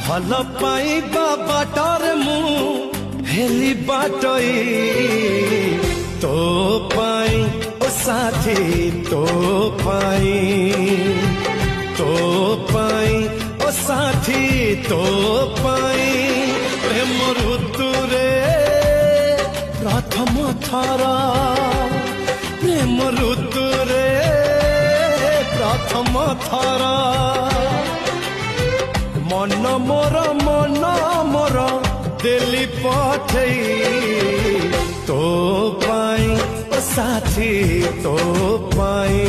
भल पाइबा बाटर मु हेली बाटई तो पाई ओ साथी तो पाई ओ साथी तो पाई प्रेम ऋतुरे प्रथम थर प्रेम ऋतुरे प्रथम थर मन मोर दिल्ली पठई तो पाई ओ साथी तो पाई